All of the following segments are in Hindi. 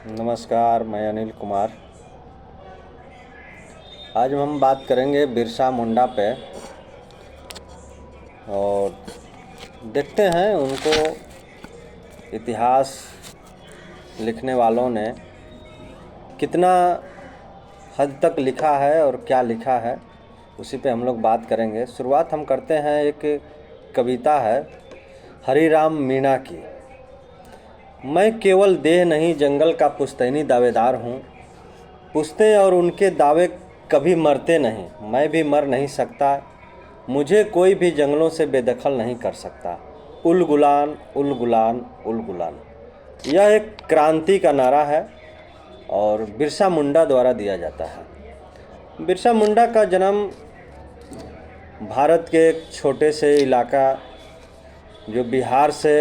नमस्कार, मैं अनिल कुमार। आज हम बात करेंगे बिरसा मुंडा पे और देखते हैं उनको इतिहास लिखने वालों ने कितना हद तक लिखा है और क्या लिखा है, उसी पे हम लोग बात करेंगे। शुरुआत हम करते हैं, एक कविता है हरिराम मीणा की। मैं केवल देह नहीं, जंगल का पुश्तैनी दावेदार हूँ। पुश्ते और उनके दावे कभी मरते नहीं, मैं भी मर नहीं सकता। मुझे कोई भी जंगलों से बेदखल नहीं कर सकता। उल गुलान उल गुलान उल गुलान, यह एक क्रांति का नारा है और बिरसा मुंडा द्वारा दिया जाता है। बिरसा मुंडा का जन्म भारत के एक छोटे से इलाका जो बिहार से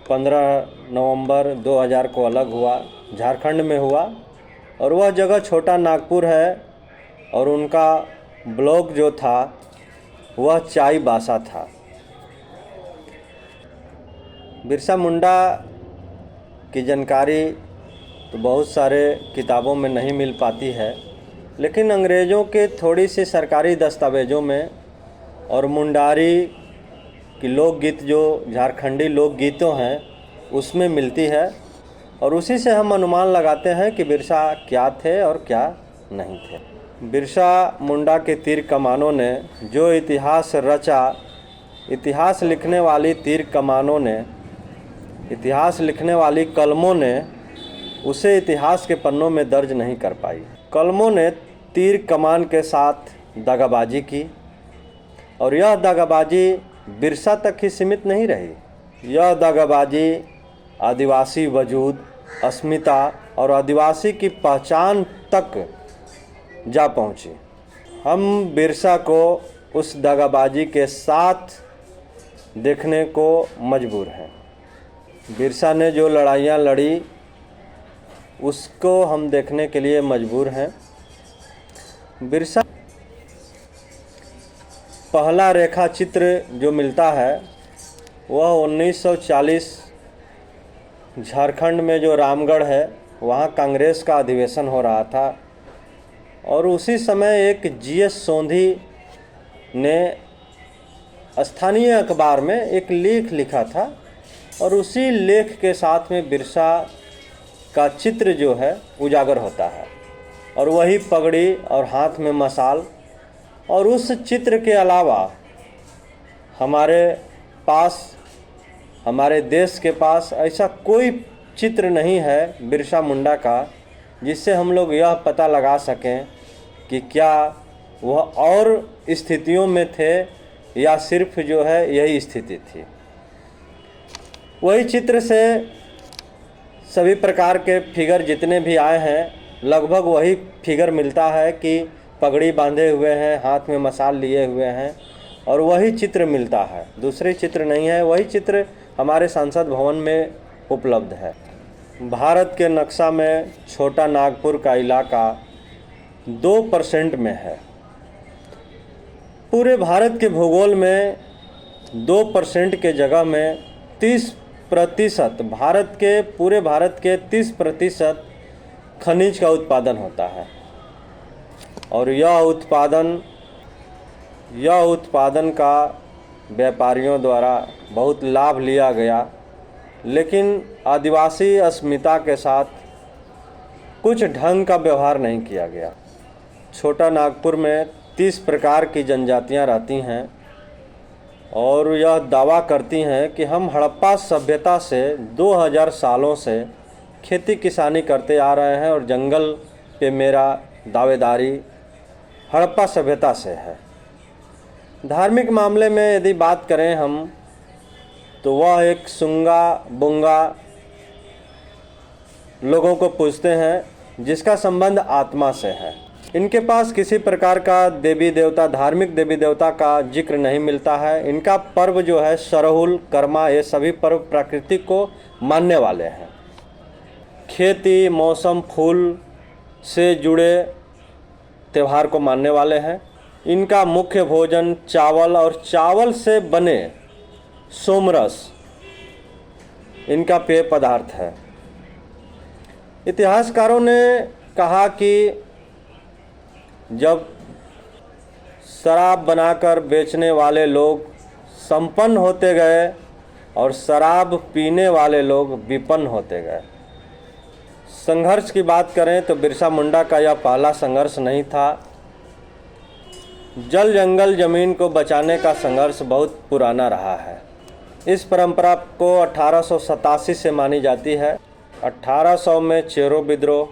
15 नवंबर 2000 को अलग हुआ, झारखंड में हुआ और वह जगह छोटा नागपुर है और उनका ब्लॉक जो था वह चाईबासा था। बिरसा मुंडा की जानकारी तो बहुत सारे किताबों में नहीं मिल पाती है, लेकिन अंग्रेज़ों के थोड़ी सी सरकारी दस्तावेज़ों में और मुंडारी की लोकगीत जो झारखंडी लोकगीतों हैं उसमें मिलती है और उसी से हम अनुमान लगाते हैं कि बिरसा क्या थे और क्या नहीं थे। बिरसा मुंडा के तीर कमानों ने जो इतिहास रचा, इतिहास लिखने वाली तीर कमानों ने, इतिहास लिखने वाली कलमों ने उसे इतिहास के पन्नों में दर्ज नहीं कर पाई। कलमों ने तीर कमान के साथ दगाबाजी की और यह दगाबाजी बिरसा तक ही सीमित नहीं रही। यह दगाबाजी आदिवासी वजूद, अस्मिता और आदिवासी की पहचान तक जा पहुंची। हम बिरसा को उस दगाबाजी के साथ देखने को मजबूर हैं। बिरसा ने जो लड़ाइयाँ लड़ी उसको हम देखने के लिए मजबूर हैं। बिरसा पहला रेखा चित्र जो मिलता है वह 1940 झारखंड में जो रामगढ़ है वहाँ कांग्रेस का अधिवेशन हो रहा था और उसी समय एक जीएस सोंधी ने स्थानीय अखबार में एक लेख लिखा था और उसी लेख के साथ में बिरसा का चित्र जो है उजागर होता है और वही पगड़ी और हाथ में मशाल। और उस चित्र के अलावा हमारे पास, हमारे देश के पास ऐसा कोई चित्र नहीं है बिरसा मुंडा का जिससे हम लोग यह पता लगा सकें कि क्या वह और स्थितियों में थे या सिर्फ जो है यही स्थिति थी। वही चित्र से सभी प्रकार के फिगर जितने भी आए हैं लगभग वही फिगर मिलता है कि पगड़ी बांधे हुए हैं, हाथ में मशाल लिए हुए हैं और वही चित्र मिलता है, दूसरे चित्र नहीं है। वही चित्र हमारे संसद भवन में उपलब्ध है। भारत के नक्शा में छोटा नागपुर का इलाका 2% में है। पूरे भारत के भूगोल में 2% के जगह में 30%, पूरे भारत के 30% खनिज का उत्पादन होता है और यह उत्पादन का व्यापारियों द्वारा बहुत लाभ लिया गया, लेकिन आदिवासी अस्मिता के साथ कुछ ढंग का व्यवहार नहीं किया गया। छोटा नागपुर में 30 प्रकार की जनजातियां रहती हैं और यह दावा करती हैं कि हम हड़प्पा सभ्यता से 2000 सालों से खेती किसानी करते आ रहे हैं और जंगल पे मेरा दावेदारी हड़प्पा सभ्यता से है। धार्मिक मामले में यदि बात करें हम तो वह एक सुंगा बुंगा लोगों को पूजते हैं जिसका संबंध आत्मा से है। इनके पास किसी प्रकार का देवी देवता, धार्मिक देवी देवता का जिक्र नहीं मिलता है। इनका पर्व जो है सरहुल, कर्मा, ये सभी पर्व प्रकृति को मानने वाले हैं। खेती, मौसम, फूल से जुड़े त्यौहार को मानने वाले हैं। इनका मुख्य भोजन चावल और चावल से बने सोमरस इनका पेय पदार्थ है। इतिहासकारों ने कहा कि जब शराब बनाकर बेचने वाले लोग संपन्न होते गए और शराब पीने वाले लोग विपन्न होते गए। संघर्ष की बात करें तो बिरसा मुंडा का यह पहला संघर्ष नहीं था। जल जंगल ज़मीन को बचाने का संघर्ष बहुत पुराना रहा है। इस परंपरा को 1887 से मानी जाती है। 1800 में चेरो विद्रोह,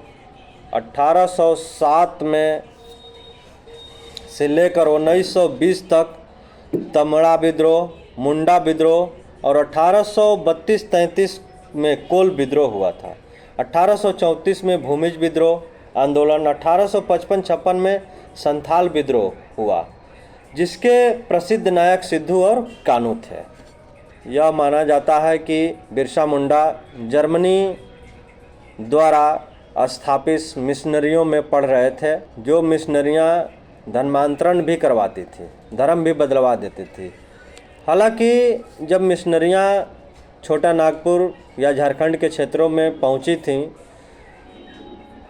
1807 में से लेकर 1920 तक तमड़ा विद्रोह, मुंडा विद्रोह और 1832-33 में कोल विद्रोह हुआ था। 1834 में भूमिज विद्रोह आंदोलन, 1855-56 में संथाल विद्रोह हुआ, जिसके प्रसिद्ध नायक सिद्धू और कानू थे। यह माना जाता है कि बिरसा मुंडा जर्मनी द्वारा स्थापित मिशनरियों में पढ़ रहे थे, जो मिशनरियाँ धर्मांतरण भी करवाती थी, धर्म भी बदलवा देती थी। हालांकि जब मिशनरियाँ छोटा नागपुर या झारखंड के क्षेत्रों में पहुंची थीं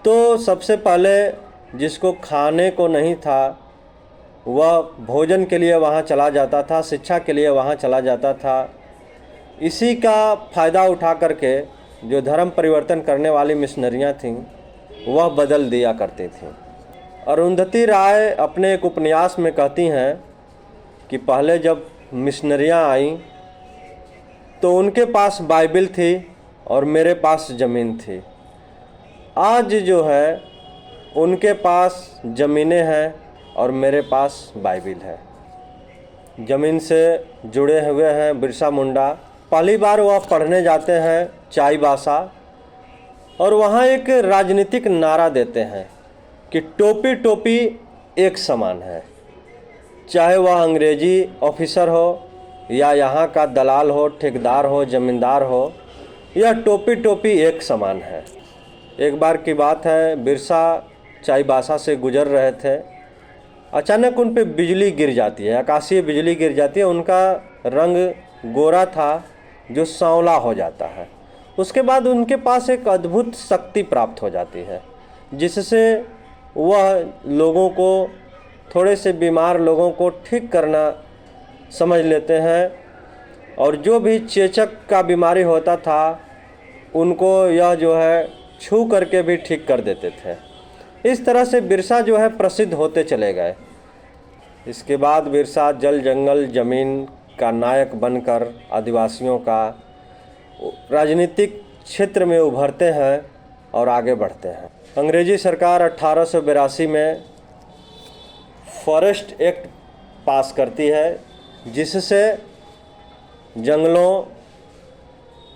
तो सबसे पहले जिसको खाने को नहीं था वह भोजन के लिए वहां चला जाता था, शिक्षा के लिए वहां चला जाता था। इसी का फ़ायदा उठा करके जो धर्म परिवर्तन करने वाली मिशनरियाँ थीं वह बदल दिया करती थीं। अरुंधति राय अपने एक उपन्यास में कहती हैं कि पहले जब मिशनरियाँ आईं तो उनके पास बाइबिल थी और मेरे पास ज़मीन थी। आज जो है उनके पास ज़मीनें हैं और मेरे पास बाइबिल है। ज़मीन से जुड़े हुए हैं बिरसा मुंडा। पहली बार वह पढ़ने जाते हैं चाईबासा और वहाँ एक राजनीतिक नारा देते हैं कि टोपी टोपी एक समान है। चाहे वह अंग्रेजी ऑफिसर हो या यहाँ का दलाल हो, ठेकेदार हो, ज़मींदार हो, यह टोपी टोपी एक समान है। एक बार की बात है, बिरसा चाईबासा से गुजर रहे थे। अचानक उन पे बिजली गिर जाती है, आकाशीय बिजली गिर जाती है। उनका रंग गोरा था जो सांवला हो जाता है। उसके बाद उनके पास एक अद्भुत शक्ति प्राप्त हो जाती है जिससे वह लोगों को, थोड़े से बीमार लोगों को ठीक करना समझ लेते हैं और जो भी चेचक का बीमारी होता था उनको यह जो है छू करके भी ठीक कर देते थे। इस तरह से बिरसा जो है प्रसिद्ध होते चले गए। इसके बाद बिरसा जल जंगल ज़मीन का नायक बनकर आदिवासियों का राजनीतिक क्षेत्र में उभरते हैं और आगे बढ़ते हैं। अंग्रेजी सरकार 1882 में फॉरेस्ट एक्ट पास करती है जिससे जंगलों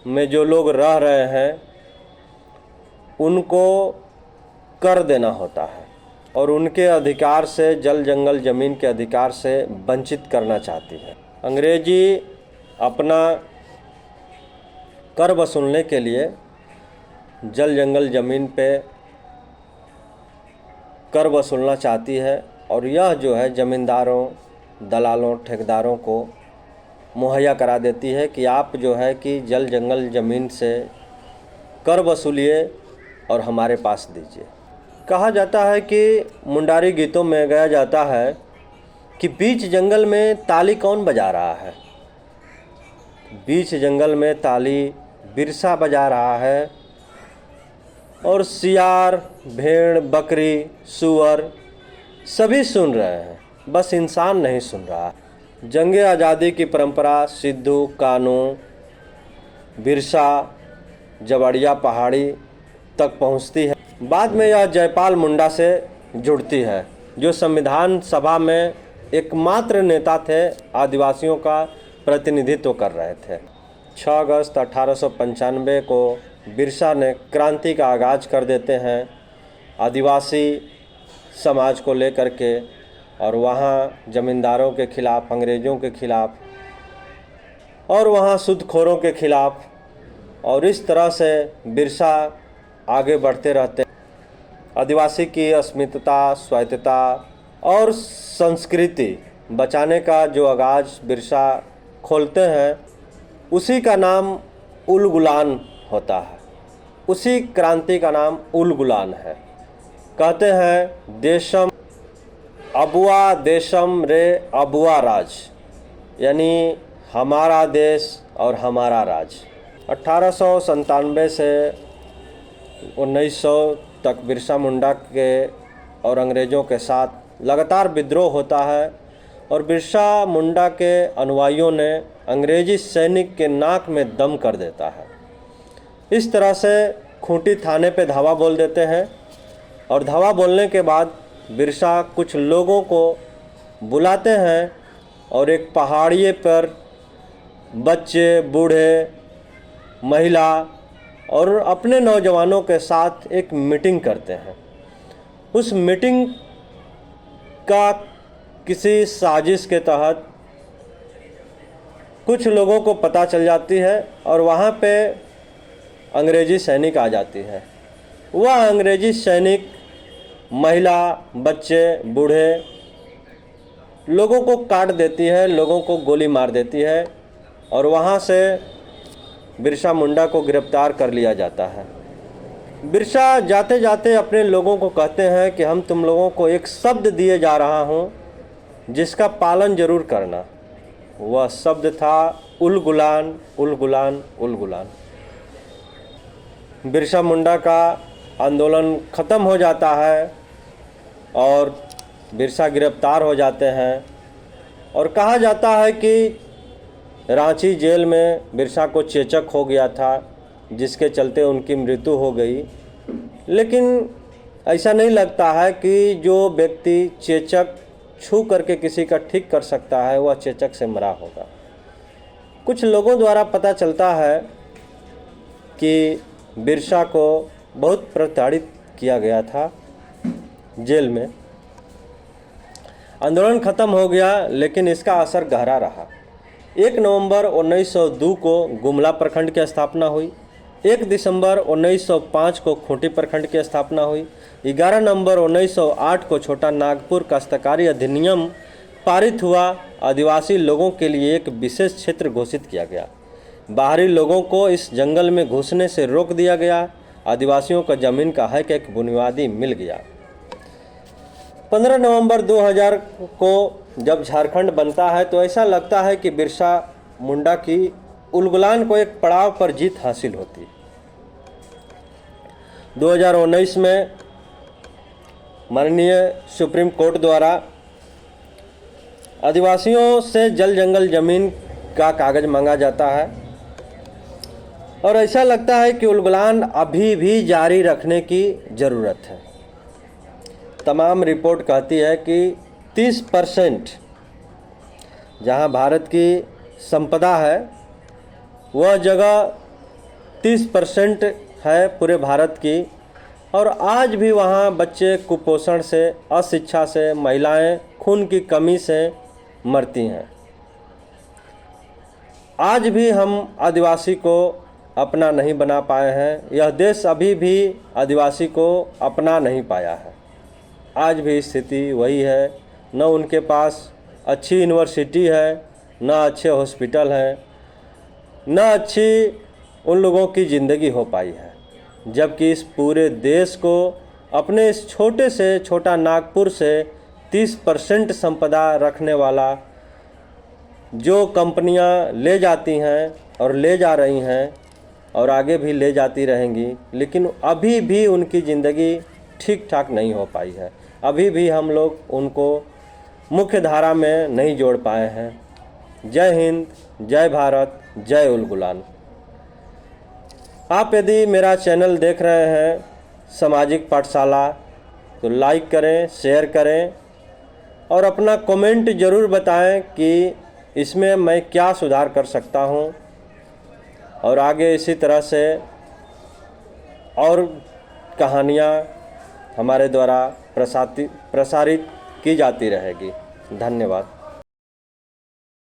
में जो लोग रह रहे हैं उनको कर देना होता है और उनके अधिकार से, जल जंगल ज़मीन के अधिकार से वंचित करना चाहती है। अंग्रेजी अपना कर वसूलने के लिए जल जंगल ज़मीन पे कर वसूलना चाहती है और यह जो है ज़मींदारों, दलालों, ठेकेदारों को मुहैया करा देती है कि आप जो है कि जल जंगल ज़मीन से कर वसूलिए और हमारे पास दीजिए। कहा जाता है कि मुंडारी गीतों में गाया जाता है कि बीच जंगल में ताली कौन बजा रहा है। बीच जंगल में ताली बिरसा बजा रहा है और सियार, भेड़, बकरी, सूअर सभी सुन रहे हैं, बस इंसान नहीं सुन रहा। जंगे आज़ादी की परंपरा सिद्धू, कानू, बिरसा, जवाड़िया पहाड़ी तक पहुंचती है। बाद में यह जयपाल मुंडा से जुड़ती है जो संविधान सभा में एकमात्र नेता थे, आदिवासियों का प्रतिनिधित्व कर रहे थे। 6 अगस्त 1895 को बिरसा ने क्रांति का आगाज़ कर देते हैं आदिवासी समाज को लेकर के और वहाँ ज़मींदारों के ख़िलाफ़, अंग्रेज़ों के ख़िलाफ़ और वहाँ सूदखोरों के ख़िलाफ़। और इस तरह से बिरसा आगे बढ़ते रहते। आदिवासी की अस्मिता, स्वायत्तता और संस्कृति बचाने का जो आगाज़ बिरसा खोलते हैं उसी का नाम उलगुलान होता है। उसी क्रांति का नाम उल गुलान है। कहते हैं देशम अबुआ देशम रे अबुआ राज, यानी हमारा देश और हमारा राज। 1897 से 1900 तक बिरसा मुंडा के और अंग्रेज़ों के साथ लगातार विद्रोह होता है और बिरसा मुंडा के अनुयायियों ने अंग्रेज़ी सैनिक के नाक में दम कर देता है। इस तरह से खूंटी थाने पे धावा बोल देते हैं और धावा बोलने के बाद बिरसा कुछ लोगों को बुलाते हैं और एक पहाड़िए पर बच्चे, बूढ़े, महिला और अपने नौजवानों के साथ एक मीटिंग करते हैं। उस मीटिंग का किसी साजिश के तहत कुछ लोगों को पता चल जाती है और वहाँ पे अंग्रेज़ी सैनिक आ जाती है। वह अंग्रेज़ी सैनिक महिला, बच्चे, बूढ़े लोगों को काट देती है, लोगों को गोली मार देती है और वहाँ से बिरसा मुंडा को गिरफ्तार कर लिया जाता है। बिरसा जाते जाते अपने लोगों को कहते हैं कि हम तुम लोगों को एक शब्द दिए जा रहा हूँ जिसका पालन ज़रूर करना। वह शब्द था उल गुलान, उल गुलान, उल गुलान। बिरसा मुंडा का आंदोलन ख़त्म हो जाता है और बिरसा गिरफ्तार हो जाते हैं और कहा जाता है कि रांची जेल में बिरसा को चेचक हो गया था जिसके चलते उनकी मृत्यु हो गई। लेकिन ऐसा नहीं लगता है कि जो व्यक्ति चेचक छू करके किसी का ठीक कर सकता है वह चेचक से मरा होगा। कुछ लोगों द्वारा पता चलता है कि बिरसा को बहुत प्रताड़ित किया गया था जेल में। आंदोलन ख़त्म हो गया लेकिन इसका असर गहरा रहा। 1 नवंबर 1902 को गुमला प्रखंड की स्थापना हुई। 1 दिसंबर 1905 को खूंटी प्रखंड की स्थापना हुई। 11 नवंबर 1908 को छोटा नागपुर काश्तकारी अधिनियम पारित हुआ। आदिवासी लोगों के लिए एक विशेष क्षेत्र घोषित किया गया। बाहरी लोगों को इस जंगल में घुसने से रोक दिया गया। आदिवासियों को ज़मीन का हक एक बुनियादी मिल गया। 15 नवंबर 2000 को जब झारखंड बनता है तो ऐसा लगता है कि बिरसा मुंडा की उल गुलान को एक पड़ाव पर जीत हासिल होती। 2019 में माननीय सुप्रीम कोर्ट द्वारा आदिवासियों से जल जंगल ज़मीन का कागज़ मांगा जाता है और ऐसा लगता है कि उल गुलान अभी भी जारी रखने की ज़रूरत है। तमाम रिपोर्ट कहती है कि 30% जहां भारत की संपदा है वह जगह 30% है पूरे भारत की और आज भी वहां बच्चे कुपोषण से, अशिक्षा से, महिलाएं खून की कमी से मरती हैं। आज भी हम आदिवासी को अपना नहीं बना पाए हैं। यह देश अभी भी आदिवासी को अपना नहीं पाया है। आज भी स्थिति वही है। न उनके पास अच्छी यूनिवर्सिटी है, न अच्छे हॉस्पिटल हैं, न अच्छी उन लोगों की ज़िंदगी हो पाई है। जबकि इस पूरे देश को अपने इस छोटे से छोटा नागपुर से 30% संपदा रखने वाला जो कंपनियां ले जाती हैं और ले जा रही हैं और आगे भी ले जाती रहेंगी, लेकिन अभी भी उनकी ज़िंदगी ठीक ठाक नहीं हो पाई है। अभी भी हम लोग उनको मुख्य धारा में नहीं जोड़ पाए हैं। जय हिंद, जय भारत, जय उल गुलान। आप यदि मेरा चैनल देख रहे हैं सामाजिक पाठशाला तो लाइक करें, शेयर करें और अपना कमेंट ज़रूर बताएं कि इसमें मैं क्या सुधार कर सकता हूं और आगे इसी तरह से और कहानियाँ हमारे द्वारा प्रसारित की जाती रहेगी। धन्यवाद।